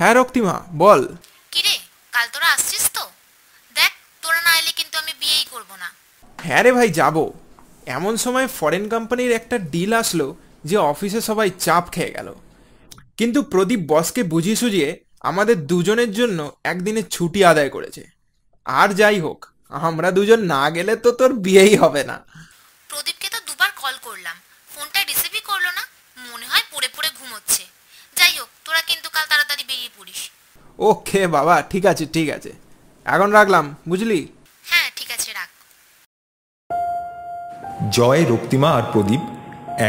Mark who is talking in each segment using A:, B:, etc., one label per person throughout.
A: হ্যাঁ রক্তিমা, বল।
B: কিরে, কাল তোরা আসছিস তো? দেখ, তোরা না এলে কিন্তু আমি বিয়েই করব না।
A: হ্যাঁ রে ভাই, যাব। এমন সময় ফরেন কোম্পানির একটা ডিল আসলো যে অফিসে সবাই চাপ খেয়ে গেল। কিন্তু প্রদীপ বসকে বুঝিয়ে সুঝিয়ে আমাদের দুজনের জন্য একদিনের ছুটি আদায় করেছে। আর যাই হোক, আমরা দুজন না গেলে তো তোর বিয়েই হবে না।
B: প্রদীপকে তো দুবার কল করলাম, ফোনটা রিসিভই করলো না। মনে হয় পড়ে পড়ে ঘুমোচ্ছে। যাই হোক, তোরা কিন্তু কাল তাড়াতাড়ি বেরিয়ে পড়িস।
A: ওকে বাবা, ঠিক আছে ঠিক আছে, এখন রাখলাম, বুঝলি?
B: হ্যাঁ ঠিক আছে, রাখ।
C: জয়, রক্তিমা আর প্রদীপ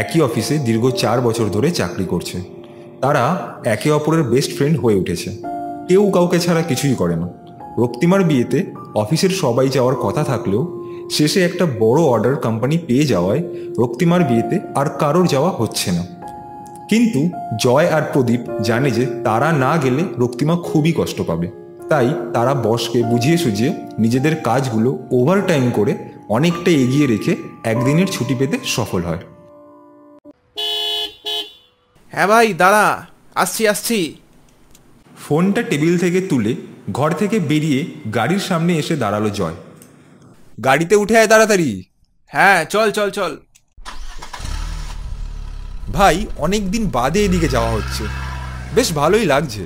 C: একই অফিসে দীর্ঘ 4 বছর ধরে চাকরি করছে। তারা একে অপরের বেস্ট ফ্রেন্ড হয়ে উঠেছে। কেউ কাউকে ছাড়া কিছুই করে না। রক্তিমার বিয়েতে অফিসের সবাই যাওয়ার কথা থাকলেও শেষে একটা বড় অর্ডার কোম্পানি পেয়ে যাওয়ায় রক্তিমার বিয়েতে আর কারোর যাওয়া হচ্ছে না। কিন্তু জয় আর প্রদীপ জানে যে তারা না গেলে রক্তিমা খুবই কষ্ট পাবে। তাই তারা বসকে বুঝিয়ে সুঝিয়ে নিজেদের কাজগুলো ওভারটাইম করে অনেকটা এগিয়ে রেখে একদিনের ছুটি পেতে সফল হয়।
A: হ্যাঁ ভাই দাঁড়া, আসছি আসছি।
C: ফোনটা টেবিল থেকে তুলে ঘর থেকে বেরিয়ে গাড়ির সামনে এসে দাঁড়ালো জয়। গাড়িতে উঠে আয় তাড়াতাড়ি।
A: হ্যাঁ চল চল চল।
C: ভাই, অনেক দিন বাদে এদিকে যাওয়া হচ্ছে, বেশ ভালোই লাগছে।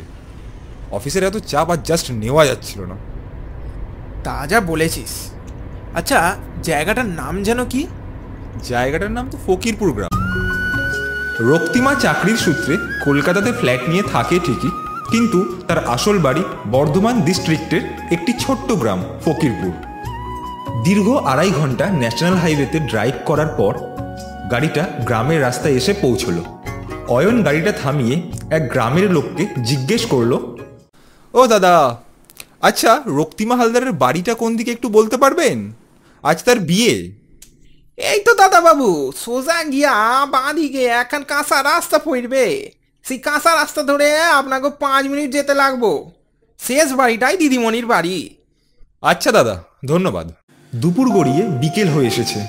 C: অফিসের এত চাপ আর জাস্ট নেওয়া যাচ্ছিল না।
A: তা যা বলেছিস। আচ্ছা, জায়গাটার নাম যেন কি?
C: জায়গাটার নাম তো ফকিরপুর গ্রাম। রক্তিমা চাকরির সূত্রে কলকাতাতে ফ্ল্যাট নিয়ে থাকে ঠিকই, কিন্তু তার আসল বাড়ি বর্ধমান ডিস্ট্রিক্টের একটি ছোট্ট গ্রাম ফকিরপুর। দীর্ঘ 2.5 ঘন্টা ন্যাশনাল হাইওয়েতে ড্রাইভ করার পর গাড়িটা গ্রামের রাস্তায় এসে পৌঁছলো। অয়ন গাড়িটা থামিয়ে এক গ্রামের লোককে জিজ্ঞেস করলো, ও দাদা, আচ্ছা রক্তিমা হালদারের বাড়িটা কোন দিকে একটু বলতে পারবেন? আজ তার বিয়ে।
A: এই তো দাদা বাবু, সোজা গিয়া বাঁ দিকে এখন কাঁচা রাস্তা পড়বে। সেই কাঁচা রাস্তা ধরে আপনাকে 5 মিনিট যেতে লাগবো। শেষ বাড়িটাই দিদিমণির বাড়ি।
C: আচ্ছা দাদা, ধন্যবাদ। দুপুর গড়িয়ে বিকেল হয়ে এসেছে।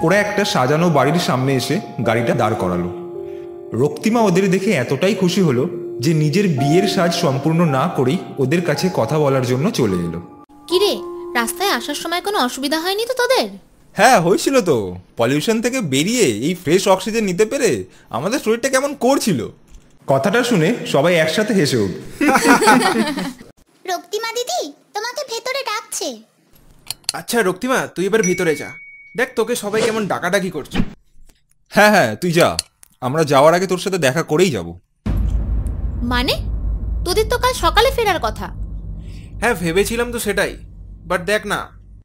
C: ওরা একটা সাজানো বাড়ির সামনে এসে গাড়িটা দাঁড় করালো। রক্তিমা ওদের দেখে এতটাই খুশি হলো যে নিজের বিয়ের সাজ সম্পূর্ণ না করেই ওদের কাছে কথা বলার জন্য চলে এলো।
B: কিরে, রাস্তায় আসার সময় কোনো অসুবিধা হয়নি তো তোদের?
C: হ্যাঁ হয়েছিল তো। পলিউশন থেকে বেরিয়ে এই ফ্রেশ অক্সিজেন নিতে পেরে আমাদের শরীরটা কেমন করছিল। কথাটা শুনে সবাই একসাথে হেসে উঠল।
D: রক্তিমা দিদি তোমাকে ভেতরে ডাকছে।
A: আচ্ছা রক্তিমা, তুই এবার ভিতরে যা। দেখ তোকে সবাই কেমন ডাকাডাকি করছে।
C: হ্যাঁ হ্যাঁ, তুই যা, আমরা যাওয়ার আগে তোর সাথে দেখা করেই যাব।
B: মানে তোদের তো কাল সকালে ফেরার কথা।
A: হ্যাঁ ভেবেছিলাম তো সেটাই, বাট দেখ না,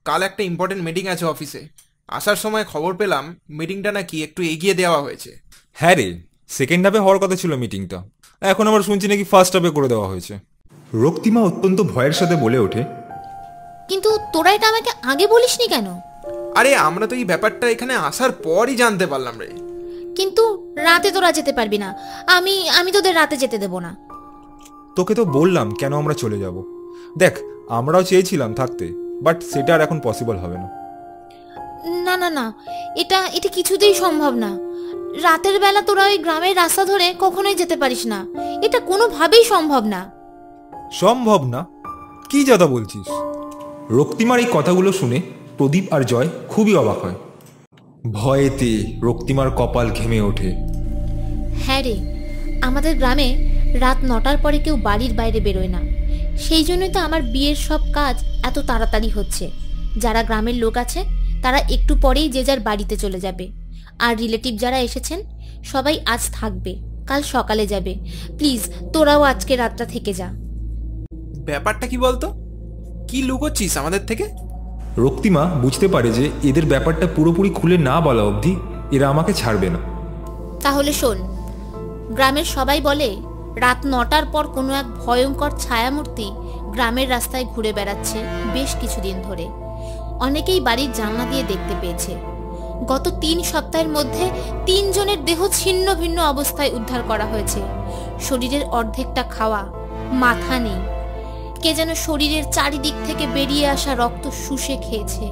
A: কাল একটা ইম্পর্টেন্ট মিটিং আছে অফিসে। আসার সময় খবর পেলাম মিটিংটা নাকি একটু এগিয়ে দেওয়া হয়েছে।
C: হ্যাঁ রে, সেকেন্ড হাফে হওয়ার কথা ছিল মিটিংটা, এখন আবার শুনছি নাকি ফার্স্ট হাফে করে দেওয়া হয়েছে। রক্তিমা অত্যন্ত ভয়ের সাথে বলে ওঠে,
B: কিন্তু তোরা এটা আমাকে আগে বলিসনি কেন?
A: আরে আমরা তো এই ব্যাপারটা এখানে আসার পরই জানতে পারলাম রে।
B: কিন্তু রাতে তোরা যেতে পারবি না। আমি তোদের রাতে যেতে দেব না।
C: তোকে তো বললাম কেন আমরা চলে যাব। দেখ, আমরাও চেয়েছিলাম থাকতে, বাট সেটা আর এখন পসিবল হবে না।
B: না না না, এটা এটা কিছুতেই সম্ভব না। রাতের বেলা তোরা ওই গ্রামের রাস্তা ধরে কখনোই যেতে পারিস না। এটা কোনোভাবেই সম্ভব না।
C: সম্ভব না? কি যাতা বলছিস? রক্তিমার এই কথাগুলো শুনে প্রদীপ আর জয় খুবই অবাক হয়। ভয়েতে রক্তিমার কপাল ঘেমে ওঠে।
B: হ্যাঁ রে, আমাদের গ্রামে রাত 9টার পরে কেউ বাড়ির বাইরে বেরোয় না। সেই জন্যই তো আমার বিয়ের সব কাজ এত তাড়াতাড়ি হচ্ছে। যারা গ্রামের লোক আছে তারা একটু পরেই যে যার বাড়িতে চলে যাবে। আর রিলেটিভ যারা এসেছেন সবাই আজ থাকবে, কাল সকালে যাবে। প্লিজ তোরাও আজকে রাতটা থেকে যা।
A: ব্যাপারটা কি বলতো? কি লুকোচ্ছিস আমাদের থেকে?
C: রক্তিমা বুঝতে পারে যে এদের ব্যাপারটা পুরোপুরি খুলে না বলা অবধি এরা আমাকে ছাড়বে না।
B: তাহলে শোন, গ্রামের সবাই বলে রাত 9টার পর কোনো এক ভয়ঙ্কর ছায়ামূর্তি গ্রামের রাস্তায় ঘুরে বেড়াচ্ছে বেশ কিছুদিন ধরে। অনেকেই বাড়ির জানলা দিয়ে দেখতে পেয়েছে। গত 3 সপ্তাহের মধ্যে 3 জনের দেহ ছিন্ন ভিন্ন অবস্থায় উদ্ধার করা হয়েছে। শরীরের অর্ধেকটা খাওয়া, মাথা নেই। কে যেন শরীরের চারিদিক থেকে বেরিয়ে আসা রক্ত শুষে খেয়েছে।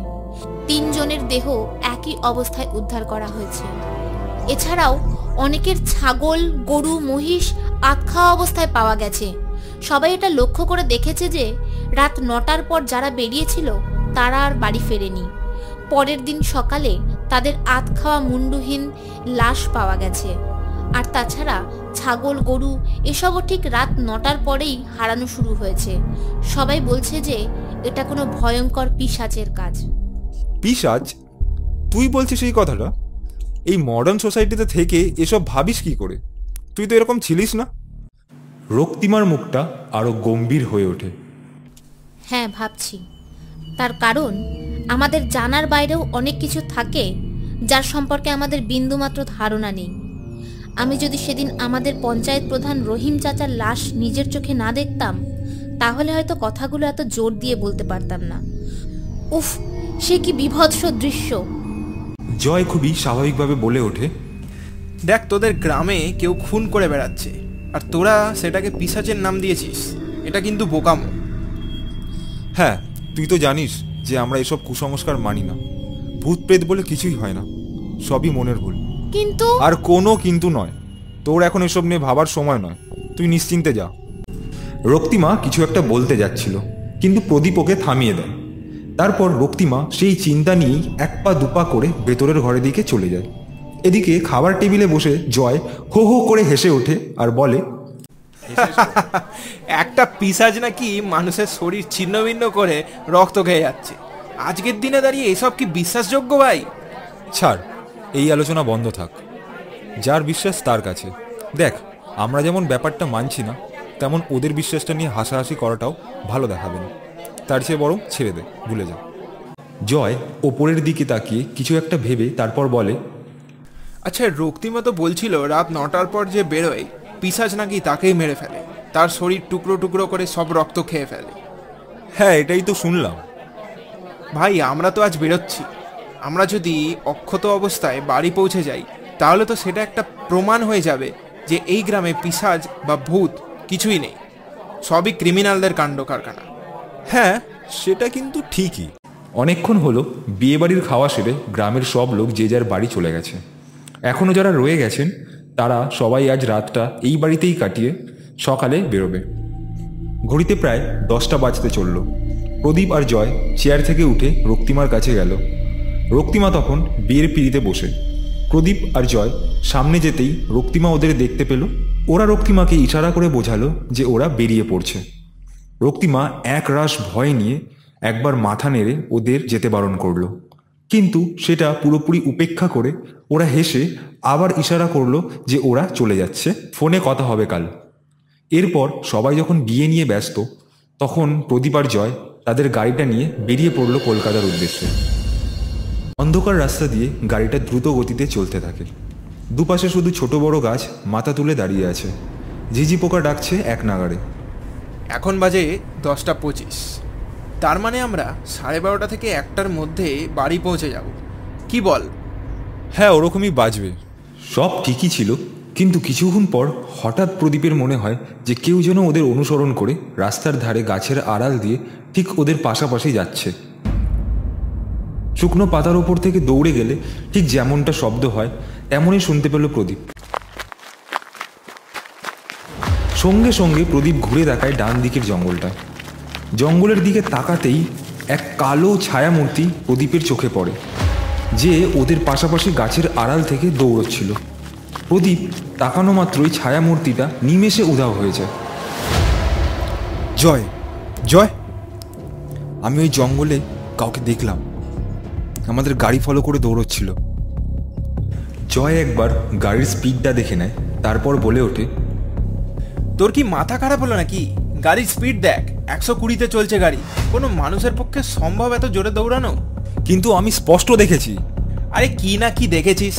B: 3 জনের দেহ একই অবস্থায় উদ্ধার করা হয়েছে। এছাড়াও অনেকের ছাগল, গরু, মহিষ আধখাওয়া অবস্থায় পাওয়া গেছে। সবাই এটা লক্ষ্য করে দেখেছে যে রাত 9টার পর যারা বেরিয়েছিল তারা আর বাড়ি ফেরেনি। পরের দিন সকালে তাদের আধ খাওয়া মুন্ডুহীন লাশ পাওয়া গেছে। আর তাছাড়া ছাগল গরু এসবও ঠিক রাত 9টার পরেই হারানো শুরু হয়েছে। সবাই বলছে যে এটা কোনো ভয়ঙ্কর পিশাচের কাজ।
C: পিশাচ? তুই বলছিস এই কথাটা? এই মডার্ন সোসাইটিতে থেকে এসব ভাবিস কি করে? তুই তো এরকম ছিলিস না। রক্তিমার মুখটা আরো গম্ভীর হয়ে ওঠে।
B: হ্যাঁ, ভাবছি। তার কারণ আমাদের জানার বাইরেও অনেক কিছু থাকে যার সম্পর্কে আমাদের বিন্দুমাত্র ধারণা নেই। আমি যদি সেদিন আমাদের পঞ্চায়েত প্রধান রহিম চাচার লাশ নিজের চোখে না দেখতাম তাহলে হয়তো কথাগুলো এত জোর দিয়ে বলতে পারতাম না। উফ, সে কি বিভৎস দৃশ্য!
C: জয় খুবই স্বাভাবিকভাবে বলে ওঠে,
A: দেখ, তোদের গ্রামে কেউ খুন করে বেড়াচ্ছে আর তোরা সেটাকে পিশাচের নাম দিয়েছিস। এটা কিন্তু বোকামো।
C: হ্যাঁ, তুই তো জানিস যে আমরা এসব কুসংস্কার মানি না। ভূত প্রেত বলে কিছুই হয় না, সবই মনের ভুল।
B: কিন্তু
C: আর কোনো কিন্তু নয়। তোর এখন এসব নিয়ে ভাবার সময় নয়, তুই নিশ্চিন্তে যা। রক্তিমা কিছু একটা বলতে যাচ্ছিল, কিন্তু প্রদীপ ওকে থামিয়ে দেয়। তারপর রক্তিমা সেই চিন্তা নিয়েই এক পা দুপা করে ভেতরের ঘরের দিকে চলে যায়। এদিকে খাবার টেবিলে বসে জয় হো হো করে হেসে ওঠে আর বলে,
A: একটা পিশাচ নাকি মানুষের শরীর ছিন্ন ভিন্ন করে রক্ত খেয়ে যাচ্ছে। আজকের দিনে দাঁড়িয়ে এসব কি বিশ্বাসযোগ্য ভাই?
C: ছাড়, এই আলোচনা বন্ধ থাক। যার বিশ্বাস তার কাছে। দেখ, আমরা যেমন ব্যাপারটা মানছি না, তেমন ওদের বিশ্বাসটা নিয়ে হাসাহাসি করাটাও ভালো দেখাবে না। তার চেয়ে বরং ছেড়ে দে, ভুলে যা। জয় ওপরের দিকে তাকিয়ে কিছু একটা ভেবে তারপর বলে,
A: আচ্ছা, রক্তিমা তো বলছিল রাত 9টার পর যে বেরোয় পিশাচ নাকি তাকেই মেরে ফেলে, তার শরীর টুকরো টুকরো করে সব রক্ত খেয়ে ফেলে।
C: হ্যাঁ, এটাই তো শুনলাম।
A: ভাই, আমরা তো আজ বেরোচ্ছি। আমরা যদি অক্ষত অবস্থায় বাড়ি পৌঁছে যাই তাহলে তো সেটা একটা প্রমাণ হয়ে যাবে যে এই গ্রামে পিশাচ বা ভূত কিছুই নেই, সবই ক্রিমিনালদের কাণ্ড কারখানা।
C: হ্যাঁ, সেটা কিন্তু ঠিকই। অনেকক্ষণ হলো বিয়েবাড়ির খাওয়া সেরে গ্রামের সব লোক যে যার বাড়ি চলে গেছে। এখনও যারা রয়ে গেছেন তারা সবাই আজ রাতটা এই বাড়িতেই কাটিয়ে সকালে বেরোবে। ঘড়িতে প্রায় 10টা বাজতে চলল। প্রদীপ আর জয় চেয়ার থেকে উঠে রক্তিমার কাছে গেল। রক্তিমা তখন বিয়ের পিঁড়িতে বসে। প্রদীপ আর জয় সামনে যেতেই রক্তিমা ওদের দেখতে পেল। ওরা রক্তিমাকে ইশারা করে বোঝালো যে ওরা বেরিয়ে পড়ছে। রক্তিমা এক রাশ ভয় নিয়ে একবার মাথা নেড়ে ওদের যেতে বারণ করলো, কিন্তু সেটা পুরোপুরি উপেক্ষা করে ওরা হেসে আবার ইশারা করলো যে ওরা চলে যাচ্ছে, ফোনে কথা হবে কাল। এরপর সবাই যখন বিয়ে নিয়ে ব্যস্ত, তখন প্রদীপ আর জয় তাদের গাড়িটা নিয়ে বেরিয়ে পড়লো কলকাতার উদ্দেশ্যে। অন্ধকার রাস্তা দিয়ে গাড়িটা দ্রুত গতিতে চলতে থাকে। দুপাশে শুধু ছোট বড় গাছ মাথা তুলে দাঁড়িয়ে আছে। ঝিঝি পোকা ডাকছে এক নাগাড়ে।
A: এখন বাজে 10টা 25। তার মানে আমরা 12:30 থেকে 1টার মধ্যে বাড়ি পৌঁছে যাব, কি বল?
C: হ্যাঁ, ওরকমই বাজবে। সব ঠিকই ছিল, কিন্তু কিছুক্ষণ পর হঠাৎ প্রদীপের মনে হয় যে কেউ যেন ওদের অনুসরণ করে রাস্তার ধারে গাছের আড়াল দিয়ে ঠিক ওদের পাশাপাশি যাচ্ছে। শুকনো পাতার ওপর থেকে দৌড়ে গেলে ঠিক যেমনটা শব্দ হয় তেমনই শুনতে পেল প্রদীপ। সঙ্গে সঙ্গে প্রদীপ ঘুরে দেখায় ডান দিকের জঙ্গলটা। জঙ্গলের দিকে তাকাতেই এক কালো ছায়ামূর্তি প্রদীপের চোখে পড়ে, যে ওদের পাশাপাশি গাছের আড়াল থেকে দৌড়চ্ছিল। প্রদীপ তাকানো মাত্রই ছায়ামূর্তিটা নিমেষে উধাও হয়ে যায়। জয়, জয়, আমি ওই জঙ্গলে কাউকে দেখলাম, আমাদের গাড়ি ফলো করে দৌড়চ্ছিল। জয় একবার গাড়ির স্পিডটা দেখে নেয়, তারপর বলে ওঠে,
A: তোর কি মাথা খারাপ হলো নাকি? গাড়ির স্পিড দেখ, 120-তে চলছে গাড়ি। কোনো মানুষের পক্ষে সম্ভব এত জোরে দৌড়ানো?
C: কিন্তু আমি স্পষ্ট দেখেছি।
A: আরে কি না কি দেখেছিস?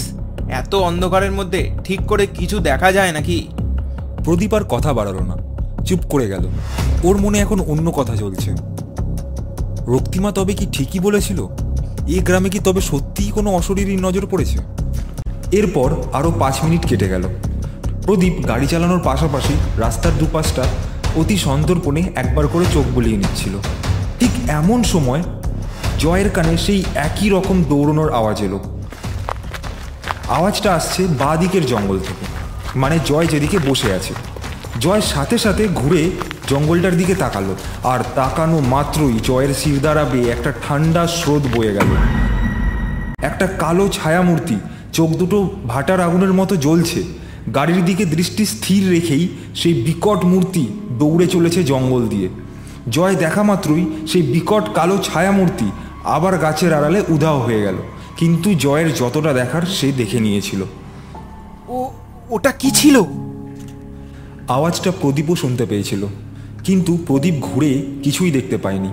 A: এত অন্ধকারের মধ্যে ঠিক করে কিছু দেখা যায় নাকি?
C: প্রদীপ আর কথা বাড়ালো না, চুপ করে গেল। ওর মনে এখন অন্য কথা চলছে। রক্তিমা তবে কি ঠিকই বলেছিল? এই গ্রামে কি তবে সত্যিই কোনো অশরীরী নজর পড়েছে? এরপর আরও 5 মিনিট কেটে গেল। প্রদীপ গাড়ি চালানোর পাশাপাশি রাস্তার দুপাশটা অতি সন্তর্পণে একবার করে চোখ বুলিয়ে নিচ্ছিল। ঠিক এমন সময় জয়ের কানে সেই একই রকম দৌড়ানোর আওয়াজ এলো। আওয়াজটা আসছে বাঁ দিকের জঙ্গল থেকে, মানে জয় যেদিকে বসে আছে। জয় সাথে সাথে ঘুরে জঙ্গলটার দিকে তাকালো, আর তাকানো মাত্রই জয়ের শিরদাঁড়া বেয়ে একটা ঠান্ডা স্রোত বয়ে গেল। একটা কালো ছায়ামূর্তি, চোখ দুটো ভাটার আগুনের মতো জ্বলছে। গাড়ির দিকে দৃষ্টি স্থির রেখেই সেই বিকট মূর্তি দৌড়ে চলেছে জঙ্গল দিয়ে। জয় দেখা মাত্রই সেই বিকট কালো ছায়ামূর্তি আবার গাছের আড়ালে উধাও হয়ে গেল। কিন্তু জয়ের যতটা দেখার সে দেখে নিয়েছিল।
A: ওটা কি ছিল?
C: আওয়াজটা প্রদীপও শুনতে পেয়েছিল, কিন্তু প্রদীপ ঘুরে কিছুই দেখতে পায়নি।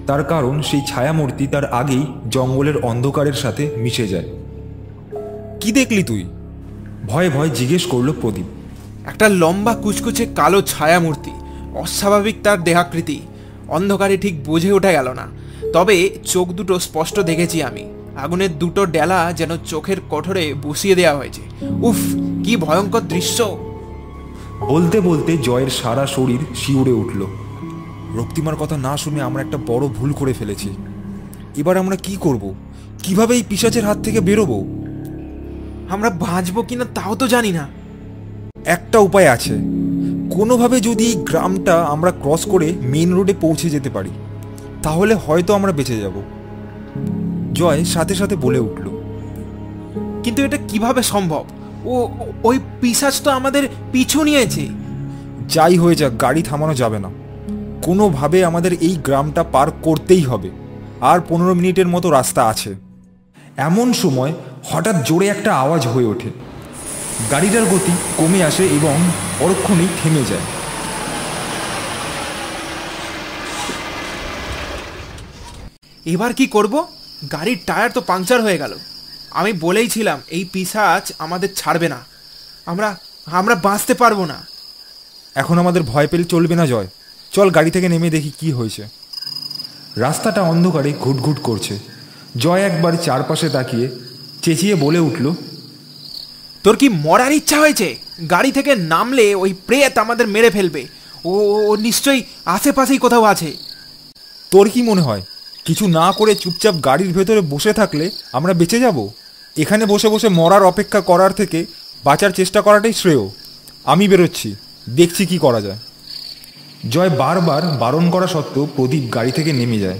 C: তার কারণ সেই ছায়ামূর্তি তার আগেই জঙ্গলের অন্ধকারের সাথে মিশে যায়। কি দেখলি তুই? ভয়ে ভয়ে জিজ্ঞেস করলো প্রদীপ।
A: একটা লম্বা কুচকুচে কালো ছায়ামূর্তি, অস্বাভাবিক তার দেহাকৃতি। অন্ধকারে ঠিক বুঝে ওঠা গেল না, তবে চোখ দুটো স্পষ্ট দেখেছি আমি। আগুনের দুটো ডেলা যেন চোখের কঠোরে বসিয়ে দেওয়া হয়েছে। উফ, কি ভয়ঙ্কর দৃশ্য!
C: বলতে বলতে জয়ের সারা শরীর শিউরে উঠল। রক্তিমার কথা না শুনে আমরা একটা বড় ভুল করে ফেলেছি। এবার আমরা কি করব? কিভাবে এই পিশাচের হাত থেকে বেরোবো?
A: আমরা বাঁচবো কিনা তাও তো জানি না।
C: একটা উপায় আছে। কোনোভাবে যদি এই গ্রামটা আমরা ক্রস করে মেইন রোডে পৌঁছে যেতে পারি, তাহলে হয়তো আমরা বেঁচে যাব। জয় সাথে সাথে বলে উঠল।
A: কিন্তু এটা কিভাবে সম্ভব? ওই পিশাচ তো আমাদের পিছু নিয়েছে।
C: যাই হয়ে যাক, গাড়ি থামানো যাবে না। কোনোভাবে আমাদের এই গ্রামটা পার করতেই হবে। আর 15 মিনিটের মতো রাস্তা আছে। এমন সময় হঠাৎ জোরে একটা আওয়াজ হয়ে ওঠে। গাড়িটার গতি কমে আসে এবং পরক্ষণেই থেমে যায়।
A: এবার কি করব? গাড়ির টায়ার তো পাংচার হয়ে গেল। আমি বলেইছিলাম এই পিশাচ আমাদের ছাড়বে না। আমরা বাঁচতে পারবো না।
C: এখন আমাদের ভয় পেলে চলবে না জয়। চল গাড়ি থেকে নেমে দেখি কি হয়েছে। রাস্তাটা অন্ধকারে ঘুটঘুট করছে। জয় একবার চারপাশে তাকিয়ে চেঁচিয়ে বলে উঠল,
A: তোর কি মরার ইচ্ছা হয়েছে? গাড়ি থেকে নামলে ওই প্রেত আমাদের মেরে ফেলবে। ও নিশ্চয়ই আশেপাশেই কোথাও আছে।
C: তোর কি মনে হয় কিছু না করে চুপচাপ গাড়ির ভেতরে বসে থাকলে আমরা বেঁচে যাব? এখানে বসে বসে মরার অপেক্ষা করার থেকে বাঁচার চেষ্টা করাটাই শ্রেয়। আমি বেরোচ্ছি, দেখছি কি করা যায়। জয় বারবার বারণ করা সত্ত্বেও প্রদীপ গাড়ি থেকে নেমে যায়।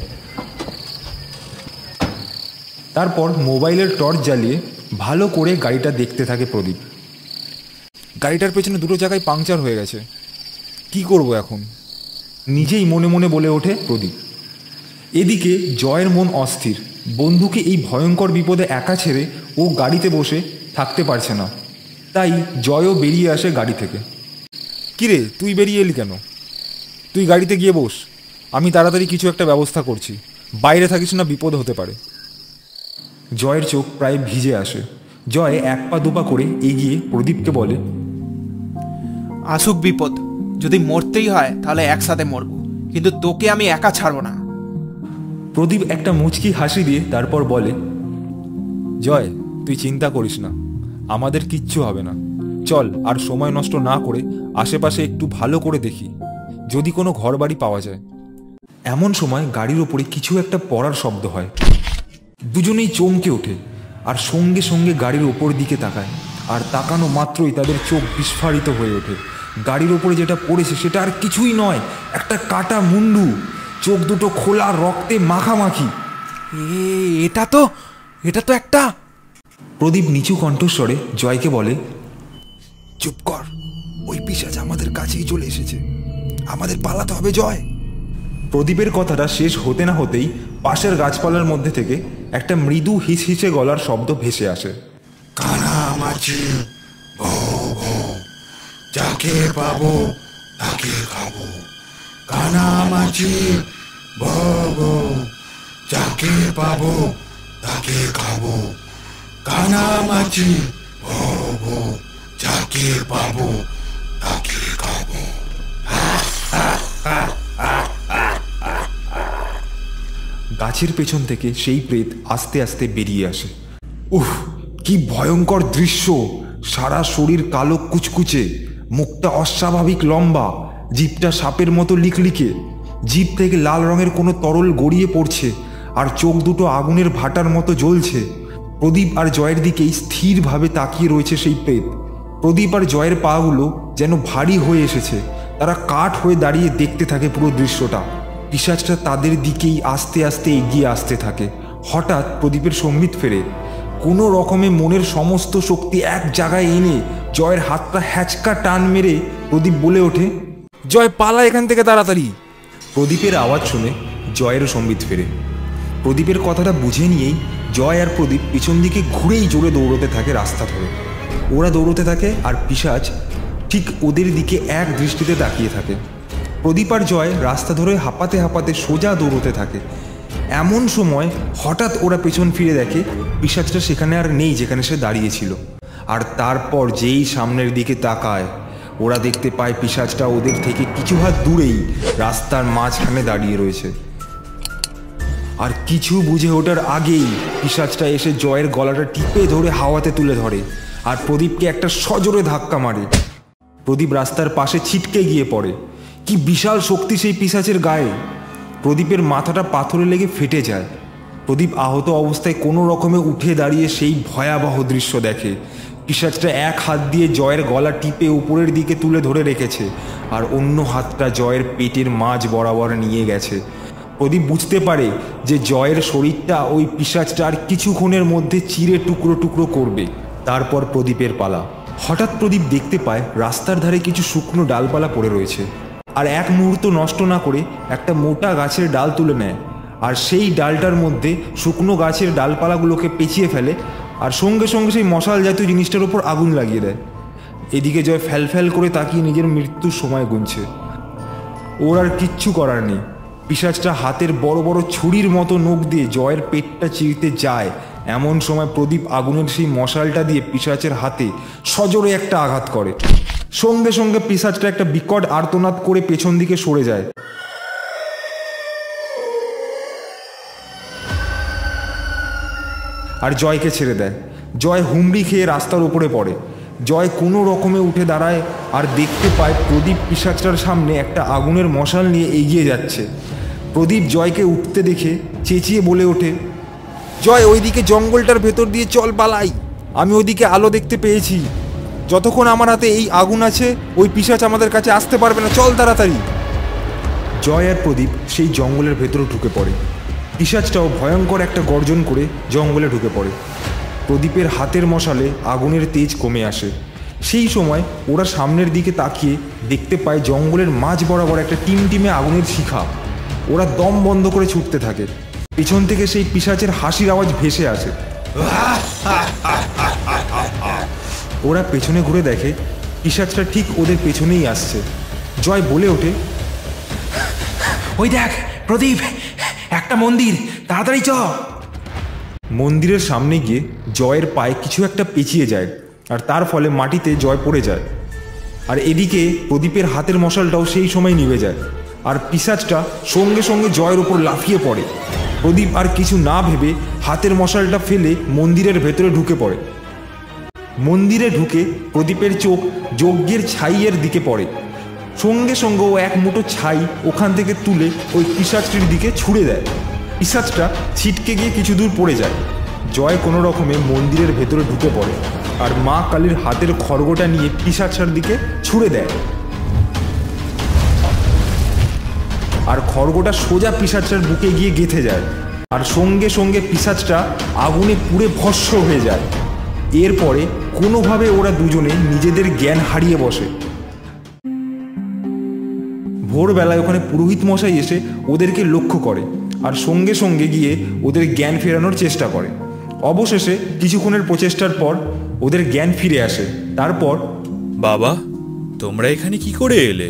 C: তারপর মোবাইলের টর্চ জ্বালিয়ে ভালো করে গাড়িটা দেখতে থাকে প্রদীপ। গাড়িটার পেছনে দুটো জায়গায় পাংচার হয়ে গেছে। কি করব এখন? নিজেই মনে মনে বলে ওঠে প্রদীপ। এদিকে জয়ের মন অস্থির। বন্ধুকে এই ভয়ঙ্কর বিপদে একা ছেড়ে ও গাড়িতে বসে থাকতে পারছে না। তাই জয়ও বেরিয়ে আসে গাড়ি থেকে। কিরে, তুই বেরিয়ে এলি কেন? তুই গাড়িতে গিয়ে বস, আমি তাড়াতাড়ি কিছু একটা ব্যবস্থা করছি। বাইরে থাকিস না, বিপদ হতে পারে। জয়ের চোখ প্রায় ভিজে আসে। জয় এক পা দুপা করে এগিয়ে প্রদীপকে বলে,
A: আসুক বিপদ, যদি মরতেই হয় তাহলে একসাথে মরবো, কিন্তু তোকে আমি একা ছাড়বো না।
C: প্রদীপ একটা মুচকি হাসি দিয়ে তারপর বলে, জয় তুই চিন্তা করিস না, আমাদের কিচ্ছু হবে না। চল, আর সময় নষ্ট না করে আশেপাশে একটু ভালো করে দেখি, যদি কোনো ঘরবাড়ি পাওয়া যায়। এমন সময় গাড়ির ওপরে কিছু একটা পড়ার শব্দ হয়। দুজনেই চমকে ওঠে আর সঙ্গে সঙ্গে গাড়ির ওপর দিকে তাকায়। আর তাকানো মাত্রই তাদের চোখ বিস্ফারিত হয়ে ওঠে। গাড়ির ওপরে যেটা পড়েছে সেটা আর কিছুই নয়, একটা কাটা মুন্ডু, চোখ দুটো খোলা, রক্তে মাখামাখি।
A: এটা তো একটা...
C: প্রদীপ নিচু কণ্ঠস্বরে জয়কে বলে, চুপ কর, ওই পিশাচ আমাদের কাছেই চলে এসেছে, আমাদের পালাতে হবে জয়। প্রদীপের কথাটা শেষ হতে না হতেই পাশের গাছপালার মধ্যে থেকে একটা মৃদু হিসহিসে গলার শব্দ ভেসে আসে।
E: কানামাছি, যাকে পাবো তাকে খাবো। কানামাছি, যাকে পাবো তাকে খাবো। কানামাছি, যাকে পাবো তাকে খাবো।
C: গাছের পেছন থেকে সেই প্রেত আস্তে আস্তে বেরিয়ে আসে। উফ, কি ভয়ঙ্কর দৃশ্য! সারা শরীর কালো কুচকুচে, মুখটা অস্বাভাবিক লম্বা, জিভটা সাপের মতো লিকলিকে, জিভ থেকে লাল রঙের কোনো তরল গড়িয়ে পড়ছে, আর চোখ দুটো আগুনের ভাটার মতো জ্বলছে। প্রদীপ আর জয়ের দিকেই স্থিরভাবে তাকিয়ে রয়েছে সেই প্রেত। প্রদীপ আর জয়ের পাগুলো যেন ভারী হয়ে এসেছে, তারা কাঠ হয়ে দাঁড়িয়ে দেখতে থাকে পুরো দৃশ্যটা। পিশাচটা তাদের দিকেই আস্তে আস্তে এগিয়ে আসতে থাকে। হঠাৎ প্রদীপের সম্বিত ফেরে। কোনো রকমে মনের সমস্ত শক্তি এক জায়গায় এনে জয়ের হাতটা হ্যাচকা টান মেরে প্রদীপ বলে ওঠে, জয় পালা এখান থেকে তাড়াতাড়ি। প্রদীপের আওয়াজ শুনে জয়েরও সম্বিত ফেরে। প্রদীপের কথাটা বুঝে নিয়েই জয় আর প্রদীপ পিছন দিকে ঘুরেই জোরে দৌড়তে থাকে রাস্তা ধরে। ওরা দৌড়তে থাকে আর পিশাচ ঠিক ওদের দিকে এক দৃষ্টিতে তাকিয়ে থাকে। প্রদীপ আর জয় রাস্তা ধরে হাঁপাতে হাঁপাতে সোজা দৌড়তে থাকে। এমন সময় হঠাৎ ওরা পেছন ফিরে দেখে পিশাচটা সেখানে আর নেই যেখানে সে দাঁড়িয়েছিল। আর তারপর যেই সামনের দিকে তাকায় ওরা দেখতে পায় পিশাচটা ওদের থেকে কিছু হাত দূরেই রাস্তার মাঝখানে দাঁড়িয়ে রয়েছে। আর কিছু বুঝে ওঠার আগেই পিশাচটা এসে জয়ের গলাটা টিপে ধরে হাওয়াতে তুলে ধরে আর প্রদীপকে একটা সজোরে ধাক্কা মারে। প্রদীপ রাস্তার পাশে ছিটকে গিয়ে পড়ে। কি বিশাল শক্তি সেই পিশাচের গায়ে! প্রদীপের মাথাটা পাথরে লেগে ফেটে যায়। প্রদীপ আহত অবস্থায় কোনো রকমে উঠে দাঁড়িয়ে সেই ভয়াবহ দৃশ্য দেখে। পিশাচটা এক হাত দিয়ে জয়ের গলা টিপে উপরের দিকে তুলে ধরে রেখেছে আর অন্য হাতটা জয়ের পেটের মাঝ বরাবর নিয়ে গেছে। প্রদীপ বুঝতে পারে যে জয়ের শরীরটা ওই পিশাচটা আর কিছুক্ষণের মধ্যে চিরে টুকরো টুকরো করবে। তারপর প্রদীপের পালা। হঠাৎ প্রদীপ দেখতে পায় রাস্তার ধারে কিছু শুকনো ডালপালা পড়ে রয়েছে আর এক মুহূর্ত নষ্ট না করে একটা মোটা গাছের ডাল তুলে নেয় আর সেই ডালটার মধ্যে শুকনো গাছের ডালপালাগুলোকে পেঁচিয়ে ফেলে আর সঙ্গে সঙ্গে সেই মশাল জাতীয় জিনিসটার উপর আগুন লাগিয়ে দেয়। এদিকে জয় ফ্যাল ফ্যাল করে তাকিয়ে নিজের মৃত্যুর সময় গুনছে। ওর আর কিচ্ছু করার নেই। পিশাচটা হাতের বড় বড় ছুরির মতো নখ দিয়ে জয়ের পেটটা চিরতে যায়। এমন সময় প্রদীপ আগুনের সেই মশালটা দিয়ে পিশাচের হাতে সজোরে একটা আঘাত করে। সঙ্গে সঙ্গে পিশাচটা একটা বিকট আর্তনাদ করে পেছন দিকে সরে যায়। আর জয়কে ছেড়ে দেয়। জয় হুমড়ি খেয়ে রাস্তার উপরে পড়ে। জয় কোনো রকমে উঠে দাঁড়ায় আর দেখতে পায় প্রদীপ পিশাচটার সামনে একটা আগুনের মশাল নিয়ে এগিয়ে যাচ্ছে। প্রদীপ জয়কে উঠতে দেখে চেঁচিয়ে বলে ওঠে, জয় ওইদিকে জঙ্গলটার ভেতর দিয়ে চল পালাই। আমি ওইদিকে আলো দেখতে পেয়েছি। যতক্ষণ আমার হাতে এই আগুন আছে ওই পিশাচ আমাদের কাছে আসতে পারবে না, চল তাড়াতাড়ি। জয় আর প্রদীপ সেই জঙ্গলের ভেতরে ঢুকে পড়ে। পিশাচটাও ভয়ঙ্কর একটা গর্জন করে জঙ্গলে ঢুকে পড়ে। প্রদীপের হাতের মশালে আগুনের তেজ কমে আসে। সেই সময় ওরা সামনের দিকে তাকিয়ে দেখতে পায় জঙ্গলের মাঝ বরাবর একটা টিমটিমে আগুনের শিখা। ওরা দম বন্ধ করে ছুটতে থাকে। পিছন থেকে সেই পিশাচের হাসির আওয়াজ ভেসে আসে। ওরা পেছনে ঘুরে দেখে পিশাচটা ঠিক ওদের পেছনেই আসছে। জয় বলে ওঠে,
A: ওই দেখ প্রদীপ, একটা মন্দির, তাড়াতাড়ি চ।
C: মন্দিরের সামনে গিয়ে জয়ের পায়ে কিছু একটা পেঁচিয়ে যায় আর তার ফলে মাটিতে জয় পড়ে যায়। আর এদিকে প্রদীপের হাতের মশালটাও সেই সময় নিভে যায় আর পিশাচটা সঙ্গে সঙ্গে জয়ের উপর লাফিয়ে পড়ে। প্রদীপ আর কিছু না ভেবে হাতের মশালটা ফেলে মন্দিরের ভেতরে ঢুকে পড়ে। মন্দিরে ঢুকে প্রদীপের চোখ যজ্ঞের ছাইয়ের দিকে পড়ে। সঙ্গে সঙ্গে ও এক মুঠো ছাই ওখান থেকে তুলে ওই পিশাচটির দিকে ছুঁড়ে দেয়। পিশাচটা ছিটকে গিয়ে কিছু দূর পড়ে যায়। জয় কোনো রকমে মন্দিরের ভেতরে ঢুকে পড়ে আর মা কালীর হাতের খড়গটা নিয়ে পিশাচটার দিকে ছুঁড়ে দেয় আর খড়গটা সোজা পিশাচটার বুকে গিয়ে গেঁথে যায় আর সঙ্গে সঙ্গে পিশাচটা আগুনে পুড়ে ভস্ম হয়ে যায়। এরপরে কোনোভাবে ওরা দুজনে নিজেদের জ্ঞান হারিয়ে বসে। ভোরবেলায় ওখানে পুরোহিত মশাই এসে ওদেরকে লক্ষ্য করে আর সঙ্গে সঙ্গে গিয়ে ওদের জ্ঞান ফেরানোর চেষ্টা করে। অবশেষে কিছুক্ষণের প্রচেষ্টার পর ওদের জ্ঞান ফিরে আসে। তারপর,
F: বাবা তোমরা এখানে কি করে এলে?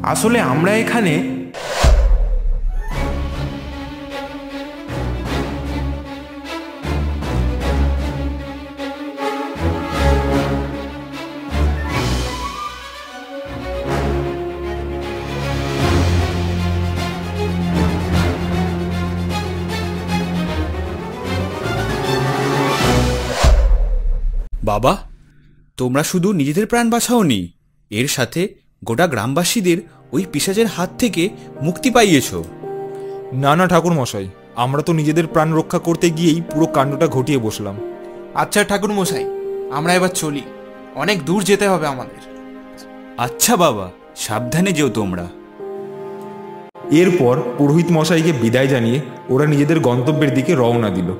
A: আসলে আমরা এখানে
F: বাবা তোমরা শুধু নিজেদের প্রাণ বাঁচাওনি, এর সাথে গোটা গ্রামবাসীদের ওই পিশাচের হাত থেকে মুক্তি পাইয়েছ।
C: না না ঠাকুর মশাই, আমরা তো নিজেদের প্রাণ রক্ষা করতে গিয়েই পুরো কাণ্ডটা ঘটিয়ে বসলাম।
A: আচ্ছা ঠাকুর মশাই, আমরা এবার চলি, অনেক দূর যেতে হবে আমাদের।
F: আচ্ছা বাবা, সাবধানে যেও তোমরা।
C: এরপর পুরোহিত মশাইকে বিদায় জানিয়ে ওরা নিজেদের গন্তব্যের দিকে রওনা দিল।